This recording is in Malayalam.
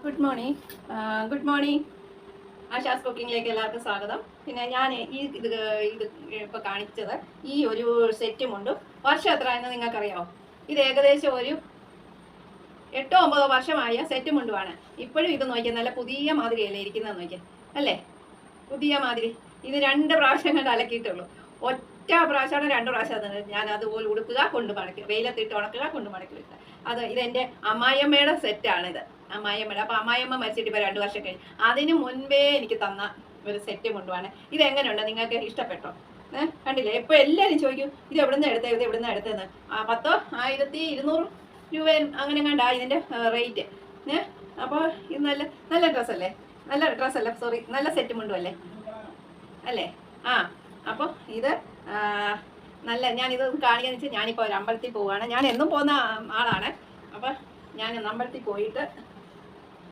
Good morning. Good morning. Asha's കുക്കിങ്ങിലേക്ക് എല്ലാവർക്കും സ്വാഗതം. പിന്നെ ഞാൻ ഇത് ഇപ്പോൾ കാണിച്ചത് ഈ ഒരു സെറ്റും ഉണ്ട്. വർഷം എത്ര എന്ന് നിങ്ങൾക്കറിയാമോ? ഇത് ഏകദേശം ഒരു 8-9 വർഷമായ സെറ്റും മുണ്ടുമാണ്. ഇപ്പോഴും ഇത് നോക്കിയാൽ നല്ല പുതിയ മാതിരിയല്ലേ ഇരിക്കുന്നത്, നോക്കിയാൽ അല്ലേ? പുതിയ മാതിരി. ഇത് 2 പ്രാവശ്യം കണ്ട് അലക്കിയിട്ടുള്ളൂ. ഒറ്റ പ്രാവശ്യമാണ് 2 പ്രാവശ്യം ഞാൻ അതുപോലെ ഉടുക്കുക, കൊണ്ട് മടക്കി, വെയിലത്തിട്ട് ഉണക്കുക, കൊണ്ട് മടക്കി വെക്കുക. ഇതെൻ്റെ അമ്മായിയമ്മയുടെ സെറ്റാണിത്. അമ്മായിയമ്മയുടെ. അപ്പോൾ അമ്മായിയമ്മ മരിച്ചിട്ട് ഇപ്പോൾ 2 വർഷം കഴിഞ്ഞു. അതിന് മുൻപേ എനിക്ക് തന്ന ഒരു സെറ്റ് കൊണ്ടുപോവാണ്. ഇതെങ്ങനെയുണ്ട്? നിങ്ങൾക്ക് ഇഷ്ടപ്പെട്ടോ? കണ്ടില്ലേ? ഇപ്പോൾ എല്ലാവരും ചോദിക്കും ഇത് എവിടുന്ന് എടുത്തത്, ഇത് എവിടുന്ന് എടുത്തതെന്ന്. 10,200 രൂപ അങ്ങനെ കണ്ടാ ഇതിൻ്റെ റേറ്റ്. അപ്പോൾ ഇത് നല്ല ഡ്രസ്സല്ലേ? നല്ല ഡ്രസ്സല്ല, സോറി, നല്ല സെറ്റ് മുണ്ടുമല്ലേ അല്ലേ? അപ്പോൾ ഇത് ഞാനിത് കാണിക്കാന്ന് വെച്ചാൽ ഞാനിപ്പോൾ ഒരു അമ്പലത്തിൽ പോവുകയാണ്. ഞാൻ എന്നും പോകുന്ന ആളാണ്. അപ്പോൾ ഞാൻ അമ്പലത്തിൽ പോയിട്ട്